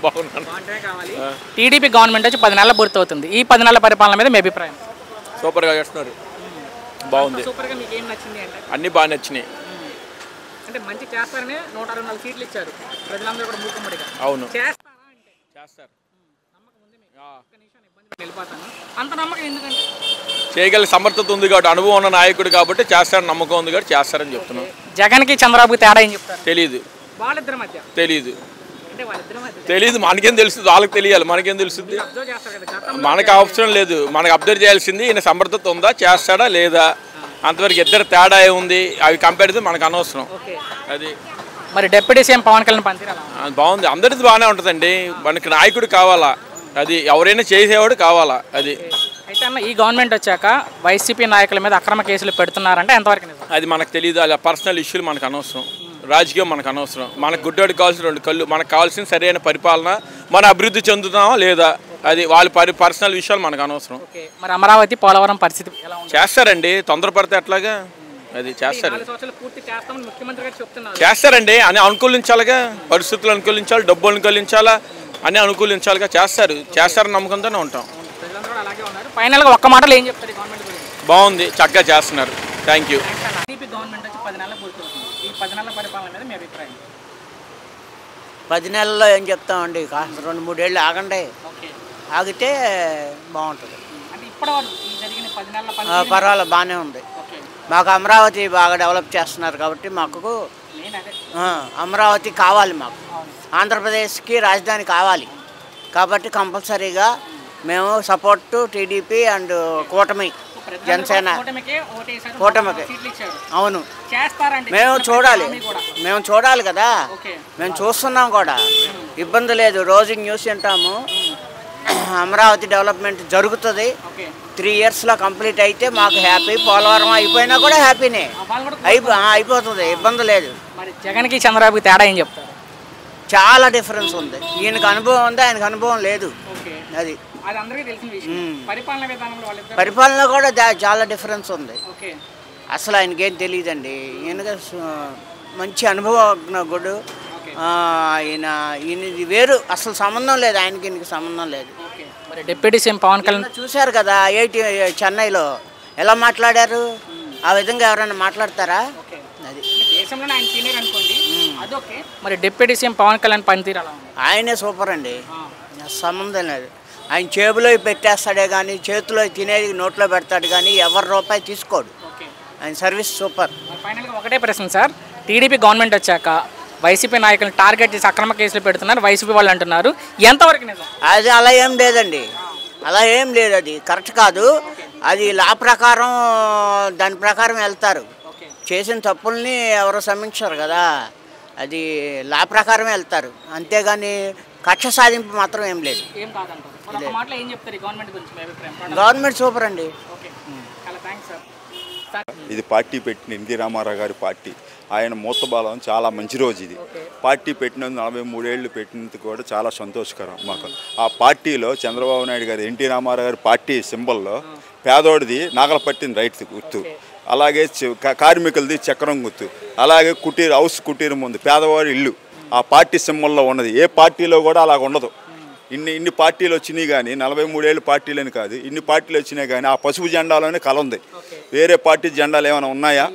బాగున్నాను. TDP government వచ్చి 10 నెలల పూర్తవుతుంది. ఈ 10 నెలల పరిపాలన మీద మీ అభిప్రాయం? సూపర్గా చేస్తున్నారు, బాగుంది. సూపర్గా మీకు ఏం నచ్చింది అంటే? అన్నీ బాగా నచ్చినాయి. అంటే మంచి చేస్తారని 164 సీట్లు ఇచ్చారు ప్రజలందరూ కూడా మూకుమ్మడిగా. అవును, చేస్తారా అంటే? చేస్తారు. నమ్మకం ఉంది మీకు? ఒక్క నిమిషం ఇబ్బంది పెట్టి వెళ్ళిపోతాను. అంత నమ్మకం ఎందుకంటే? చేయగల సమర్థత ఉంది కాబట్టి, అనుభవం ఉన్న నాయకుడు కాబట్టి చేస్తారని నమ్మకం ఉంది కాబట్టి చేస్తారని చెప్తున్నాను. జగన్కి చంద్రబాబుకి తేడా ఏం చెప్తారు? తెలీదు. వాళ్ళిద్దరి మధ్య తెలీదు. అంటే వాళ్ళిద్దరి మధ్య తెలీదు, మనకేం తెలుస్తుంది, వాళ్ళకి తెలియాలి, మనకేం తెలుస్తుంది. అబ్జర్వ్ చేస్తారు కదా, మనకు అవసరం లేదు. మనకు అబ్జర్వ్ చేయాల్సింది ఈయన సమర్థత ఉందా, చేస్తాడా లేదా, అంతవరకు ఇద్దరు తేడా ఉంది. అవి కంపేర్ చేస్తే మనకు అనవసరం. అది మరి డిప్యూటీ సీఎం పవన్ కళ్యాణ్ పనితీరు బాగుంది, అందరిది బాగానే ఉంటుందండి. మనకి నాయకుడు కావాలా, అది ఎవరైనా చేసేవాడు కావాలా. అది అయితే అన్న, ఈ గవర్నమెంట్ వచ్చాక వైసీపీ నాయకుల మీద అక్రమ కేసులు పెడుతున్నారంటే ఎంతవరకు నిజం? అది మనకు తెలియదు. అలా పర్సనల్ ఇష్యూలు మనకు అనవసరం, రాజకీయం మనకు అనవసరం. మనకు గుడ్డోడికి కావాల్సిన 2 కళ్ళు, మనకు కావాల్సిన సరైన పరిపాలన, మన అభివృద్ధి చెందుతామా లేదా, అది వాళ్ళ పర్సనల్ విషయాలు మనకు అనవసరం. మరి అమరావతి పోలవరం పరిస్థితి ఎలా ఉంది? చేస్తారండి, తొందరపడితే ఎట్లాగా, అది చేస్తారు. చెప్తున్నారు చేస్తారండి, అని అనుకూలించాలిగా, పరిస్థితులు అనుకూలించాలి, డబ్బు అనుకూలించాలా, అన్నీ అనుకూలించాలిగా. చేస్తారని నమ్మకంతోనే ఉంటాం. ఫైనల్గా ఒక్క మాటలు ఏం చెప్తారు గవర్నమెంట్ గురించి? బాగుంది, చక్కగా చేస్తున్నారు. Thank you. టీడీపీ గవర్నమెంట్ వచ్చి 10 నెలలు పూర్తవుతుంది. ఈ 10 నెలల పరిపాలన మీద మీ అభిప్రాయం? 10 నెలల్లో ఏం చెప్తామండి, కాస్త 2-3 ఏళ్ళు ఆగండి, ఆగితే బాగుంటుంది. అంటే ఇప్పటివరకు జరిగిన 10 నెలల పర్వాలేదు, బాగానే ఉంది. మాకు అమరావతి బాగా డెవలప్ చేస్తున్నారు కాబట్టి మాకు అమరావతి కావాలి. మాకు ఆంధ్రప్రదేశ్కి రాజధాని కావాలి కాబట్టి కంపల్సరీగా మేము సపోర్ట్ టీడీపీ అండ్ కూటమి, జనసేన కూటమికి. అవును, మేము చూడాలి కదా, మేము చూస్తున్నాం కూడా, ఇబ్బంది లేదు. రోజు న్యూస్ వింటాము, అమరావతి డెవలప్మెంట్ జరుగుతుంది. 3 ఇయర్స్లో కంప్లీట్ అయితే మాకు హ్యాపీ. పోలవరం అయిపోయినా కూడా హ్యాపీనే, అయిపోతుంది, ఇబ్బంది లేదు. జగన్కి చంద్రబాబుకి తేడా ఏం చెప్తారు? చాలా డిఫరెన్స్ ఉంది. ఈయనకు అనుభవం ఉంది, ఆయనకు అనుభవం లేదు. అది పరిపాలన కూడా చాలా డిఫరెన్స్ ఉంది. అసలు ఆయనకేం తెలియదండి. ఈయనకి మంచి అనుభవజ్ఞుడు. ఈయనది వేరు, అసలు సంబంధం లేదు, ఆయనకి ఈయనకి సంబంధం లేదు. మరి డిప్యూటీ సీఎం పవన్ కళ్యాణ్ చూశారు కదా, చెన్నైలో ఎలా మాట్లాడారు, ఆ విధంగా ఎవరైనా మాట్లాడతారా? అది దేశంలో ఆయన సీనియర్ అనుకోండి, అదొకే. మరి డిప్యూటీ సీఎం పవన్ కళ్యాణ్ పనితీరు అలా ఉంది? ఆయనే సూపర్ అండి, సంబంధం లేదు. ఆయన చేతిలో పెట్టేస్తాడే కానీ, చేతిలో తినేది నోట్లో పెడతాడు కానీ ఎవరి రూపాయి తీసుకోడు. ఆయన సర్వీస్ సూపర్. ఫైనల్గా ఒకటే ప్రశ్న సార్, టీడీపీ గవర్నమెంట్ వచ్చాక వైసీపీ నాయకులను టార్గెట్ చేసి అక్రమ కేసులు పెడుతున్నారు వైసీపీ వాళ్ళు అంటున్నారు, ఎంతవరకు నిజం? అది అలా ఏం లేదండి, అలా ఏం లేదు, అది కరెక్ట్ కాదు. అది లా ప్రకారం, దాని ప్రకారం వెళ్తారు. చేసిన తప్పుల్ని ఎవరు సమీక్షరు కదా, అది లా ప్రకారం వెళ్తారు, అంతేగాని కక్ష సాధింపు మాత్రం ఏం లేదు. గవర్నమెంట్ సూపర్ అండి. ఇది పార్టీ పెట్టిన ఎన్టీ రామారావు గారి పార్టీ, ఆయన మూతబాలం చాలా మంచి రోజు. ఇది పార్టీ పెట్టినందుకు 43 ఏళ్ళు పెట్టినందుకు కూడా చాలా సంతోషకరం మాకు. ఆ పార్టీలో చంద్రబాబు నాయుడు గారు, ఎన్టీ రామారావు గారి పార్టీ సింబల్లో పేదోడిది నాగలపట్టిన రైట్ గుర్తు, అలాగే కార్మికులది చక్రం గుర్తు, అలాగే హౌస్ కుటీరం ఉంది, పేదవాడి ఇల్లు ఆ పార్టీ సింబల్లో ఉన్నది. ఏ పార్టీలో కూడా అలాగ ఉండదు. ఇన్ని పార్టీలు వచ్చినాయి కానీ, 43 ఏళ్ళు పార్టీలని కాదు, ఇన్ని పార్టీలు వచ్చినాయి కానీ ఆ పసుపు జెండాలోనే కల ఉంది. వేరే పార్టీ జెండాలు ఏమైనా ఉన్నాయా?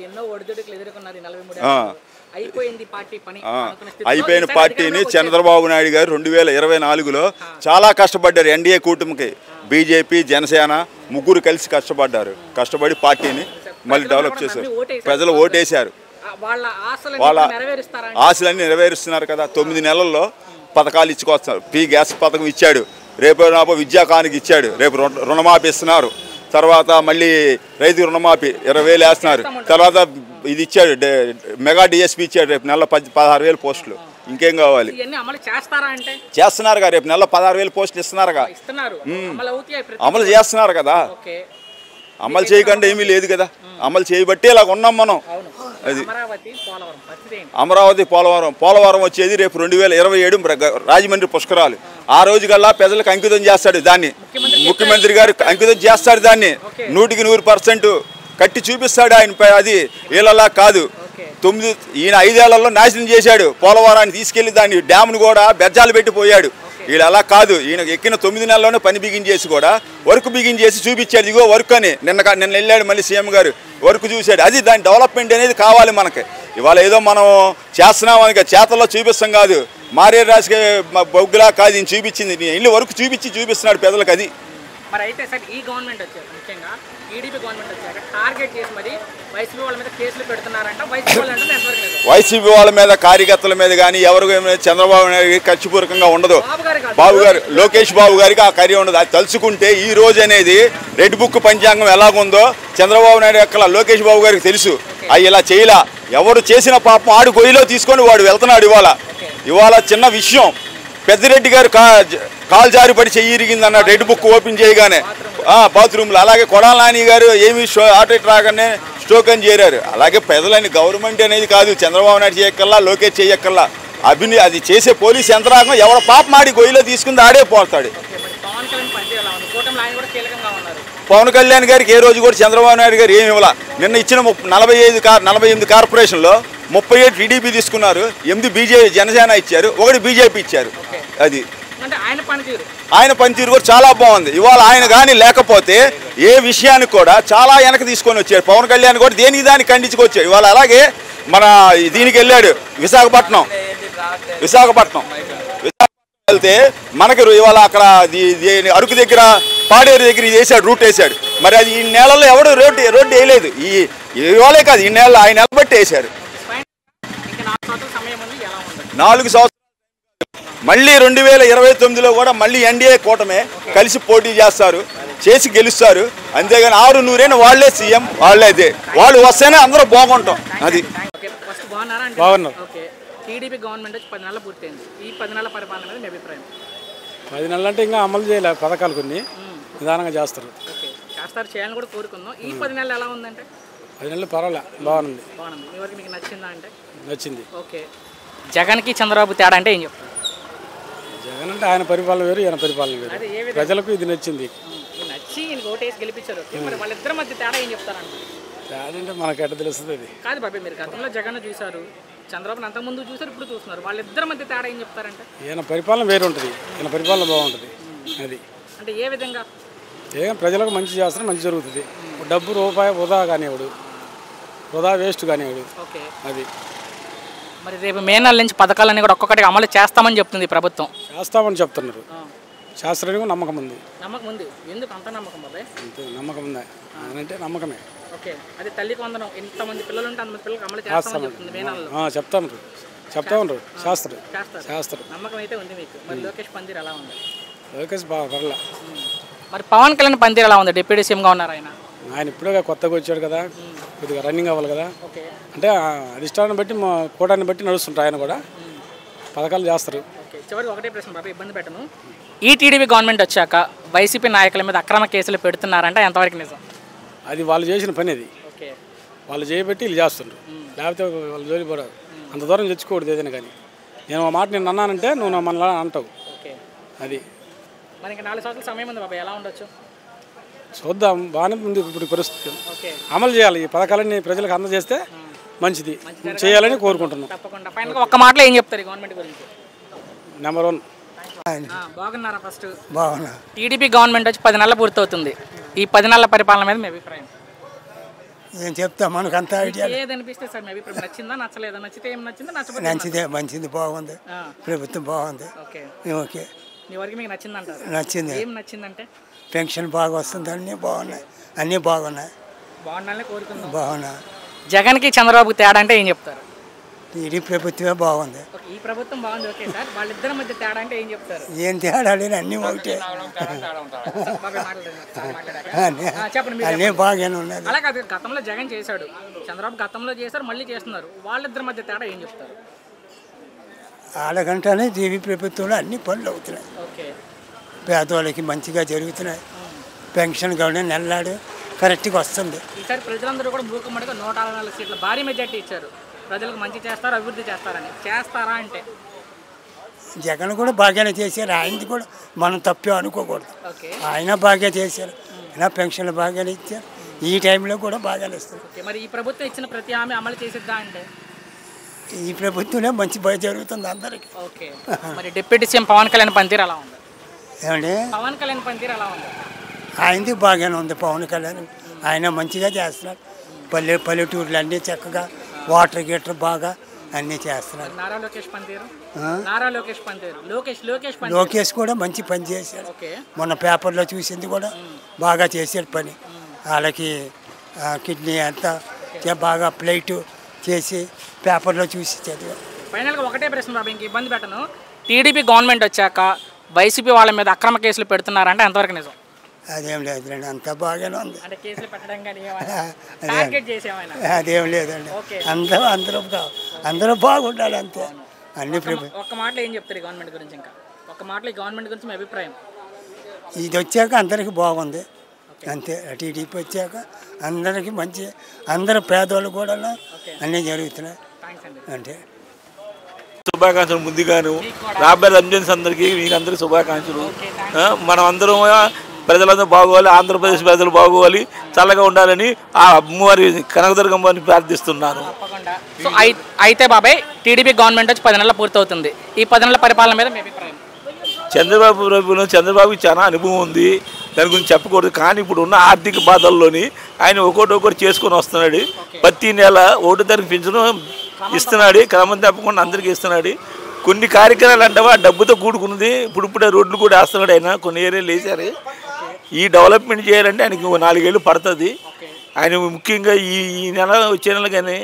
అయిపోయిన పార్టీని చంద్రబాబు నాయుడు గారు 2024లో చాలా కష్టపడ్డారు. ఎన్డీఏ కూటమికి బీజేపీ, జనసేన ముగ్గురు కలిసి కష్టపడి పార్టీని మళ్ళీ డెవలప్ చేశారు. ప్రజలు ఓటేశారు, వాళ్ళ ఆశలన్నీ నెరవేరుస్తున్నారు కదా. 9 నెలల్లో పథకాలు ఇచ్చుకొస్తున్నారు. గ్యాస్ పథకం ఇచ్చాడు, రేపు విద్యాకానికి ఇచ్చాడు, రేపు రుణమాఫీ ఇస్తున్నారు, తర్వాత మళ్ళీ రైతు రుణమాఫీ 20,000 వేస్తున్నారు, తర్వాత ఇది ఇచ్చాడు, మెగా డిఎస్పీ ఇచ్చాడు, రేపు నెల 16,000 పోస్టులు. ఇంకేం కావాలి? చేస్తున్నారుగా, రేపు నెల 16,000 పోస్టులు ఇస్తున్నారుగా, అమలు చేస్తున్నారు కదా. అమలు చేయకుండా ఏమీ లేదు కదా, అమలు చేయబట్టి ఇలాగ ఉన్నాం మనం. అది అమరావతి పోలవరం వచ్చేది రేపు 2027 రాజమండ్రి పుష్కరాలు. ఆ రోజు కల్లా ప్రజలకు అంకితం చేస్తాడు దాన్ని, ముఖ్యమంత్రి గారు అంకితం చేస్తాడు దాన్ని. 100% కట్టి చూపిస్తాడు ఆయన. అది వీళ్ళలా కాదు. ఈయన 5 ఏళ్లలో నాశనం చేశాడు పోలవరాన్ని, తీసుకెళ్లి దాన్ని డ్యామ్ను కూడా బెజ్జాలు పెట్టిపోయాడు. వీళ్ళు అలా కాదు. ఈయన ఎక్కిన 9 నెలల్లోనే పని బిగించేసి కూడా వర్క్ బిగించేసి చూపించాడు. ఇదిగో వర్క్ అని నిన్న వెళ్ళాడు మళ్ళీ సీఎం గారు వర్క్ చూశాడు. అది దాని డెవలప్మెంట్ అనేది కావాలి మనకి. ఇవాళ ఏదో మనం చేస్తున్నామని చేతల్లో చూపిస్తాం కాదు, మారే రాజుకి బొగ్గులా కాదు ఈయన చూపించింది. ఇల్లు వర్క్ చూపిస్తున్నాడు పెద్దలకు. అది మరి అయితే సార్ ఈ గవర్నమెంట్ వచ్చారు, ముఖ్యంగా టీడీపీ గవర్నమెంట్ వచ్చాక టార్గెట్ చేసి మరి వైసీపీ వాళ్ళ మీద కేసులు పెడుతున్నారంట. వైసీపీ వాళ్ళు అంటే ఎంతవరకు వైసీపీ వాళ్ళ మీద కార్యకర్తల మీద కానీ ఎవరు చంద్రబాబు నాయుడు ఖర్చుపూర్వకంగా ఉండదు. బాబు గారు లోకేష్ బాబు గారికి ఆ కార్యం ఉండదు. అది తలుచుకుంటే ఈ రోజు అనేది రెడ్ బుక్ పంచాంగం ఎలాగుందో చంద్రబాబు నాయుడు యొక్క లోకేష్ బాబు గారికి తెలుసు. అవి ఇలా చేయలా. ఎవరు చేసిన పాపం ఆడు గొయ్యిలో తీసుకొని వాడు వెళ్తున్నాడు. ఇవాళ చిన్న విషయం, పెద్దిరెడ్డి గారు కాలు జారి పడి చెయ్యి ఇరిగిందన్న రెడ్ బుక్ ఓపెన్ చేయగానే బాత్రూమ్లో. అలాగే కొడాల నాని గారు ఏమి ఆటోట్ రాగానే స్ట్రోక్ అని చేరారు. అలాగే ప్రజలని గవర్నమెంట్ అనేది కాదు చంద్రబాబు నాయుడు చేయక్కల్లా, లోకేష్ చేయక్కల్లా. అది చేసే పోలీస్ యంత్రాంగం ఎవడ పాప మాడి గొయ్యిలో తీసుకుంది ఆడే పోతాడు. పవన్ కళ్యాణ్ గారికి ఏ రోజు కూడా చంద్రబాబు నాయుడు గారు ఏమి ఇవ్వాల. నిన్న ఇచ్చిన 48 కార్పొరేషన్లో 37 టీడీపీ తీసుకున్నారు, 8 జనసేన ఇచ్చారు, 1 బీజేపీ ఇచ్చారు. అది ఆయన పనితీరు కూడా చాలా బాగుంది. ఇవాళ ఆయన కానీ లేకపోతే ఏ విషయానికి కూడా చాలా వెనక తీసుకొని వచ్చాడు. పవన్ కళ్యాణ్ కూడా దేనికి దాన్ని ఖండించుకొచ్చాడు. ఇవాళ అలాగే మన దీనికి వెళ్ళాడు విశాఖపట్నం వెళ్తే మనకి ఇవాళ అక్కడ అరకు దగ్గర పాడేరు దగ్గర వేసాడు, రూట్ వేసాడు. మరి అది ఈ నెలల్లో ఎవడు రోడ్డు వేయలేదు. ఇవాళే కాదు, ఈ నెలలో ఆయన నిలబట్టి వేశారు. 4 సంవత్సరాలు మళ్ళీ 2029లో కూడా మళ్ళీ ఎన్డీఏ కూటమే కలిసి పోటీ చేస్తారు, చేసి గెలుస్తారు. అంతేగాని 6 వాళ్ళే సీఎం, వాళ్ళే అదే. వాళ్ళు వస్తేనే అందరూ బాగుంటాం. అది టీడీపీ గవర్నమెంట్ వచ్చి 10 నెలలు పూర్తయింది. ఈ 10 నెలల పరిపాలన మీద మీ అభిప్రాయం? 10 నెలలు అంటే ఇంకా అమలు చేయలే పథకాలు, కొన్ని నిదానంగా చేస్తారు. చేయాలని కూడా కోరుకుందాం. ఈ 10 నెలలు ఎలా ఉందంటే? 10 నెలలు పర్వాలే, బాగుంది. మీ వరకు మీకు నచ్చిందా అంటే? నచ్చింది. ఓకే. జగన్కి చంద్రబాబు తేడా అంటే ఏం చెప్తారు? జగన్ అంటే ఆయన పరిపాలన వేరు, ఈయన పరిపాలన వేరు. ప్రజలకు ఇది నచ్చింది. నచ్చి ఓటేసి గెలిపించారు. మరి వాళ్ళిద్దరి మధ్య తేడా ఏం చెప్తారంటే? తేడా అంటే మనకు ఎట్ట తెలుస్తుంది అది. కాదు బాబాయ్, మీరు గతంలో జగన్ చూశారు, చంద్రబాబుని అంతకుముందు చూసారు, ఇప్పుడు చూస్తున్నారు. వాళ్ళిద్దరి మధ్య తేడా ఏం చెప్తారంటే? ఈయన పరిపాలన వేరు ఉంటుంది, ఈయన పరిపాలన బాగుంటుంది. అది అంటే ఏ విధంగా? ప్రజలకు మంచి చేస్తారు, మంచి జరుగుతుంది. డబ్బు రూపాయి వృధా కానివాడు, వృధా వేస్ట్ కానివాడు. ఓకే. అది మరి రేపు మే నెల నుంచి పథకాలన్నీ కూడా ఒక్కొక్కటిగా అమలు చేస్తామని చెప్తుంది ప్రభుత్వం. చేస్తామని చెప్తున్నారు. శాస్త్రానికి నమ్మకం ఉంది. నమ్మకం ఉంది. ఎందుకు అంత నమ్మకం బాబాయ్? అంతే నమ్మకం ఉందా అంటే నమ్మకమే. ఓకే. అది తల్లికి వందనం, ఎంతమంది పిల్లలు ఉంటే అంతమంది పిల్లలకు అమలు చేస్తామని చెప్తుంది మే నెలలో. చెప్తా ఉన్నారు శాస్త్రం. నమ్మకం అయితే ఉంది మీకు. మరి లోకేష్ పనితీరు ఎలా ఉంది? లోకేష్ బాగా పర్లా. మరి పవన్ కళ్యాణ్ పనితీరు ఎలా ఉంది? డిప్యూటీ సీఎంగా ఉన్నారు ఆయన. ఆయన ఇప్పుడే కొత్తగా వచ్చాడు కదా, కొద్దిగా రన్నింగ్ అవ్వాలి కదా. అంటే అధిష్టానం బట్టి కూటాన్ని బట్టి నడుస్తుంటారు. ఆయన కూడా పథకాలు చేస్తారు. చివరికి ఒకటే ప్రశ్న బాబు, ఇబ్బంది పెట్టను. ఈ టీడీపీ గవర్నమెంట్ వచ్చాక వైసీపీ నాయకుల మీద అక్రమ కేసులు పెడుతున్నారంటే ఎంతవరకు నిజం? అది వాళ్ళు చేసిన పని. అది వాళ్ళు చేయబట్టి వీళ్ళు చేస్తుండ్రు, లేకపోతే వాళ్ళు జోలిపోరాదు. అంత దూరం తెచ్చుకోకూడదు ఏదైనా. కానీ నేను ఆ మాట నేను అన్నానంటే నువ్వు మన అంటావు. అది మనకి 4 సంవత్సరాల సమయం ఉంది బాబా, ఎలా ఉండొచ్చు చూద్దాం. బాగానే ఉంది ఇప్పుడు పరిస్థితి. అమలు చేయాలి ఈ పథకాలన్నీ, ప్రజలకు అందజేస్తే మంచిది చేయాలని కోరుకుంటున్నాం. తప్పకుండా. ఫైనల్గా ఒక్క మాటలో ఏం చెప్తారు ఈ గవర్నమెంట్ గురించి? నెంబర్ 1. బాగున్నారా? ఫస్ట్ బాగున్నా. టీడీపీ గవర్నమెంట్ వచ్చి 10 నెలలు పూర్తవుతుంది. ఈ 10 నెలల పరిపాలన మీద మీ అభిప్రాయం? నేను చెప్తా, మనకు అంత ఐడియా ఏది అనిపిస్తే సార్ మీ అభిప్రాయం? నచ్చిందా, నచ్చలేదా? నచ్చితే ఏం నచ్చిందా, నచ్చకపోతే నచ్చితే మంచిది, బాగుంది, ప్రభుత్వం బాగుంది. ఓకే. మీ వరకు మీకు నచ్చిందంటారు? నచ్చింది. ఏం నచ్చిందంటే? పెన్షన్ బాగా వస్తుంది, అన్నీ బాగున్నాయి, అన్నీ బాగున్నాయి. బాగుండాలని కోరుకుందాం. బాగున్నా. జగన్కి చంద్రబాబుకి తేడా అంటే ఏం చెప్తారు? ఇది ప్రభుత్వమే బాగుంది. ఈ ప్రభుత్వం బాగుంది. ఓకే సార్, వాళ్ళిద్దరి మధ్య తేడా అంటే ఏం చెప్తారు? ఏం తేడా లేదు, అన్నీ ఒకటే, అన్నీ బాగానే ఉన్నాయి. అలా కాదు, గతంలో జగన్ చేశాడు, చంద్రబాబు గతంలో చేశారు, మళ్ళీ చేస్తున్నారు. వాళ్ళిద్దరి మధ్య తేడా ఏం చెప్తారు? వాళ్ళకంటేనే టీవీ ప్రభుత్వంలో అన్ని పనులు అవుతున్నాయి. పేదవాళ్ళకి మంచిగా జరుగుతున్నాయి. పెన్షన్ కూడా నెలలాడు కరెక్ట్గా వస్తుంది. ఈసారి ప్రజలందరూ కూడా మూకుమ్మడిగా 164 సీట్ల భారీ మెజార్టీ ఇచ్చారు. ప్రజలకు మంచి చేస్తారు, అభివృద్ధి చేస్తారని. చేస్తారా అంటే? జగన్ కూడా బాగానే చేశారు. ఆయనది కూడా మనం తప్పే అనుకోకూడదు. ఆయన బాగా చేశారు, ఆయన పెన్షన్లు బాగానే ఇచ్చారు. ఈ టైంలో కూడా బాగానే ఇస్తారు. మరి ఈ ప్రభుత్వం ఇచ్చిన ప్రతి హామీ అమలు చేసిద్దా అంటే? ఈ ప్రభుత్వంలో మంచి బాగా జరుగుతుంది అందరికి. ఓకే మరి డిప్యూటీ సీఎం పవన్ కళ్యాణ్ పనితీరు ఎలా ఉంది? ఏమండి పవన్ కళ్యాణ్ పనితీరు ఎలా ఉంది? ఆయనది బాగానే ఉంది. పవన్ కళ్యాణ్ ఆయన మంచిగా చేస్తున్నాడు. పల్లెటూర్లు అన్నీ చక్కగా వాటర్ గీటర్ బాగా అన్నీ చేస్తున్నాడు. నారా లోకేష్ పనితీరు? నారా లోకేష్ పనితీరు లోకేష్ కూడా మంచి పని చేశాడు. మొన్న పేపర్లో చూసింది కూడా బాగా చేశాడు పని. వాళ్ళకి కిడ్నీ అంతా బాగా ప్లేట్ చేసి పేపర్లో చూసి చదివా. ఫైనల్గా ఒకటే ప్రశ్న బాబు, ఇంక ఇబ్బంది పెట్టను. టీడీపీ గవర్నమెంట్ వచ్చాక వైసీపీ వాళ్ళ మీద అక్రమ కేసులు పెడుతున్నారంటే ఎంతవరకు నిజం? అదేం లేదులేండి, అంతా బాగానే ఉంది. అంటే కేసులు పెట్టడం కానీ టార్గెట్ చేసేమైనా? అదేం లేదండి, అందరూ బాగుండాలి అంతే. అన్ని ఒక్క మాటలో ఏం చెప్తారు ఈ గవర్నమెంట్ గురించి? ఇంకా ఒక్క మాటలో ఈ గవర్నమెంట్ గురించి మీ అభిప్రాయం? ఇది వచ్చాక అందరికీ బాగుంది అంతే. టీడీపీ వచ్చాక అందరికీ మంచి, అందరూ పేదవాళ్ళు కూడా అన్నీ జరుగుతున్నాయి అంటే. శుభాకాంక్షలు ముందుగాను. రాబోయే రంజాన్స్ అందరికీ మీకు అందరికీ శుభాకాంక్షలు. మనం అందరం ప్రజలందరూ బాగోవాలి, ఆంధ్రప్రదేశ్ ప్రజలు బాగోవాలి, చల్లగా ఉండాలని ఆ అమ్మవారి కనకదుర్గమ్మని ప్రార్థిస్తున్నాను. సో అయితే బాబాయ్, టీడీపీ గవర్నమెంట్ వచ్చి 10 నెలలు పూర్తవుతుంది. ఈ 10 నెలల పరిపాలన మీద మీ అభిప్రాయం? చంద్రబాబుకి చాలా అనుభవం ఉంది, దాని గురించి చెప్పకూడదు. కానీ ఇప్పుడు ఉన్న ఆర్థిక బాధల్లోని ఆయన ఒకటి చేసుకొని వస్తున్నాడు. ప్రతి నెల 1వ తారీఖు పెన్షన్ ఇస్తున్నాడు, క్రమం తప్పకుండా అందరికీ ఇస్తున్నాడు. కొన్ని కార్యక్రమాలు అంటే డబ్బుతో కూడుకున్నది. ఇప్పుడే రోడ్లు కూడా వేస్తున్నాడు ఆయన, కొన్ని ఏరియాలు వేసారు. ఈ డెవలప్మెంట్ చేయాలంటే ఆయనకి 4 ఏళ్ళు పడుతుంది. ఆయన ముఖ్యంగా ఈ నెల వచ్చే నెల కానీ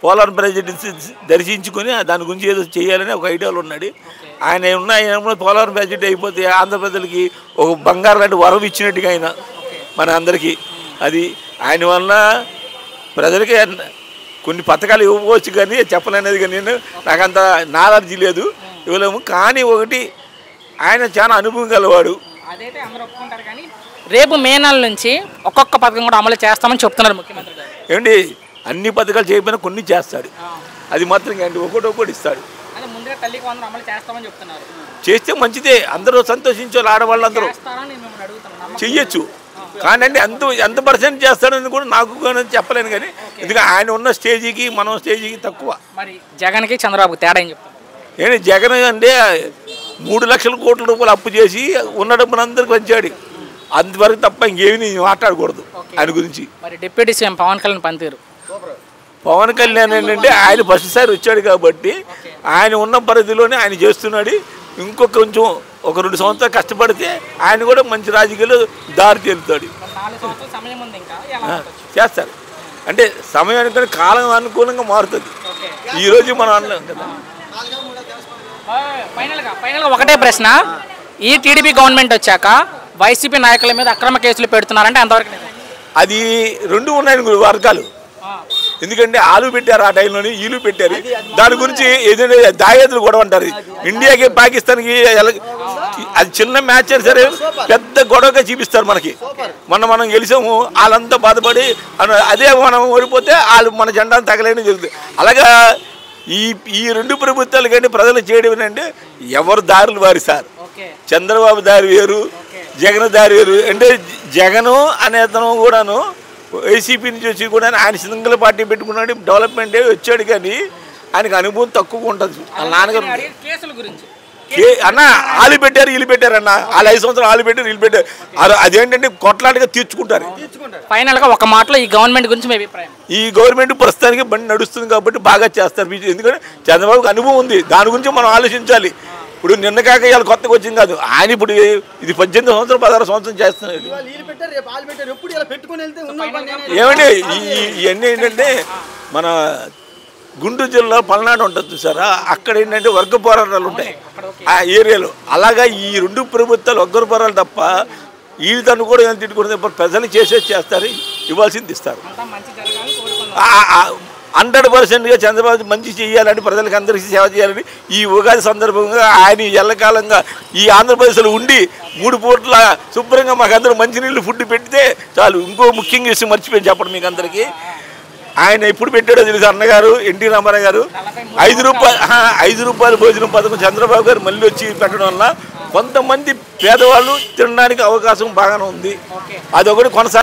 పోలవరం ప్రాజెక్టు దర్శించుకొని దాని గురించి ఏదో చేయాలని ఒక ఐడియాలో ఉన్నాడు. ఆయన పోలవరం ప్రాజెక్టు అయిపోతే ఆంధ్రప్రదేశ్కి ఒక బంగారు లాంటి వరం ఇచ్చినట్టుగా ఆయన మన అందరికీ. అది ఆయన వల్ల ప్రజలకి కొన్ని పథకాలు ఇవ్వవచ్చు కానీ చెప్పలేనిది. కానీ నాకంత నాలెడ్జీ లేదు, ఇవ్వలేము. కానీ ఒకటి, ఆయన చాలా అనుభవం గలవాడు. అదైతే అందరూ ఒప్పుకుంటారు. కానీ రేపు మే నెల నుంచి ఒక్కొక్క పథకం కూడా అమలు చేస్తామని చెప్తున్నారు ముఖ్యమంత్రి గారు. ఏమండి, అన్ని పథకాలు చేయకపోయినా కొన్ని చేస్తాడు. అది మాత్రం ఏంటి, ఒకటి ఇస్తాడు. ముందుగా తల్లికి వందనం అమలు చేస్తామని చెప్తున్నారు. చేస్తే మంచిదే, అందరూ సంతోషించాలి. ఆడవాళ్ళందరూ చెయ్యొచ్చు. కానీ అండి ఎంత పర్సెంట్ చేస్తాడని కూడా నాకు చెప్పలేను. కానీ ఎందుకంటే ఆయన ఉన్న స్టేజీకి మనం స్టేజీకి తక్కువ. మరి జగన్కి చంద్రబాబుకి తేడా ఏం చెప్తారు? ఏంటి, జగన్ అంటే 3 లక్షల కోట్ల రూపాయలు అప్పు చేసి ఉన్న డబ్బును అందరికి వచ్చాడు. అంతవరకు తప్ప ఇంకేమీ మాట్లాడకూడదు ఆయన గురించి. మరి డిప్యూటీ సీఎం పవన్ కళ్యాణ్ పనితీరు? పవన్ కళ్యాణ్ ఏంటంటే ఆయన ఫస్ట్ సారి వచ్చాడు కాబట్టి ఆయన ఉన్న పరిధిలోనే ఆయన చేస్తున్నాడు. ఇంకొక కొంచెం 1-2 సంవత్సరాలు కష్టపడితే ఆయన కూడా మంచి రాజకీయాలు దారి తేలుతాడు. చేస్తారు అంటే సమయానికి కాలం అనుకూలంగా మారుతుంది. ఈరోజు మనం అనలేం కదా. ఫైనల్గా ఒకటే ప్రశ్న, ఈ టీడీపీ గవర్నమెంట్ వచ్చాక వైసీపీ నాయకుల మీద అక్రమ కేసులు పెడుతున్నారంటే ఎంతవరకు? అది 2 ఉన్నాయి వర్గాలు. ఎందుకంటే ఆలు పెట్టారు ఆ టైంలోని, ఈలు పెట్టారు. దాని గురించి ఏదైనా దాయాదులు గొడవ అంటారు. ఇండియాకి పాకిస్తాన్కి అది చిన్న మ్యాచ్ అయినా సరే పెద్ద గొడవగా చూపిస్తారు మనకి. మనం గెలిచాము, వాళ్ళంతా బాధపడి అదే మనం ఓడిపోతే వాళ్ళు మన జెండాను తగలేని జరుగుతుంది. అలాగా ఈ 2 ప్రభుత్వాలు కానీ ప్రజలు చేయడం అంటే ఎవరు దారులు వారి సార్. చంద్రబాబు దారి వేరు, జగన్ దారి వేరు. అంటే జగను అనే అతను కూడాను వైసీపీ నుంచి వచ్చి కూడా ఆయన సింగిల్ పార్టీ పెట్టుకున్నాడు, డెవలప్మెంట్ వచ్చాడు. కానీ ఆయనకు అనుభవం తక్కువ ఉంటుంది. వాళ్ళ నాన్నగారు అన్న ఆలు పెట్టారు, వీళ్ళు పెట్టారు అన్న. వాళ్ళు 5 సంవత్సరాలు ఆలు పెట్టారు, వీళ్ళు పెట్టారు. అదేంటంటే కొట్లాటగా తీర్చుకుంటారు. ఫైనల్గా ఒక మాటలో ఈ గవర్నమెంట్ గురించి మీ అభిప్రాయం? ఈ గవర్నమెంట్ ప్రస్తుతానికి బండి నడుస్తుంది కాబట్టి బాగా చేస్తారు. ఎందుకంటే చంద్రబాబుకి అనుభవం ఉంది, దాని గురించి మనం ఆలోచించాలి. ఇప్పుడు నిన్న కాక ఇవాళ కొత్తగా వచ్చింది కాదు. ఆయన ఇప్పుడు ఇది 18 సంవత్సరం 16 సంవత్సరం చేస్తున్నాడు. ఏమండి, ఇవన్నీ ఏంటంటే మన గుంటూరు జిల్లా పల్నాడు ఉంటుంది చూసారా, అక్కడ ఏంటంటే వర్గ పోరాటాలు ఉంటాయి ఆ ఏరియాలో. అలాగా ఈ 2 ప్రభుత్వాలు వర్గ పోరాటాలు తప్ప వీళ్ళను కూడా ఏం తిట్టుకుంటే ప్రజలు చేస్తారు, ఇవ్వాల్సింది ఇస్తారు. 100%గా చంద్రబాబు మంచి చేయాలని, ప్రజలకు అందరికీ సేవ చేయాలని ఈ ఉగాది సందర్భంగా ఆయన ఎల్లకాలంగా ఈ ఆంధ్రప్రదేశ్లో ఉండి 3 పూట్ల శుభ్రంగా మాకు అందరూ మంచినీళ్ళు ఫుడ్ పెడితే చాలు. ఇంకో ముఖ్యంగా విషయం మర్చిపోయి చెప్పడం మీకు అందరికీ, ఆయన ఎప్పుడు పెట్టాడో తెలుసు. అన్నగారు ఎన్టీ రామారావు గారు 5 రూపాయల భోజనం పథకం చంద్రబాబు గారు మళ్ళీ వచ్చి పెట్టడం వల్ల కొంతమంది పేదవాళ్ళు తినడానికి అవకాశం బాగానే ఉంది. అదొకటి కొనసాగి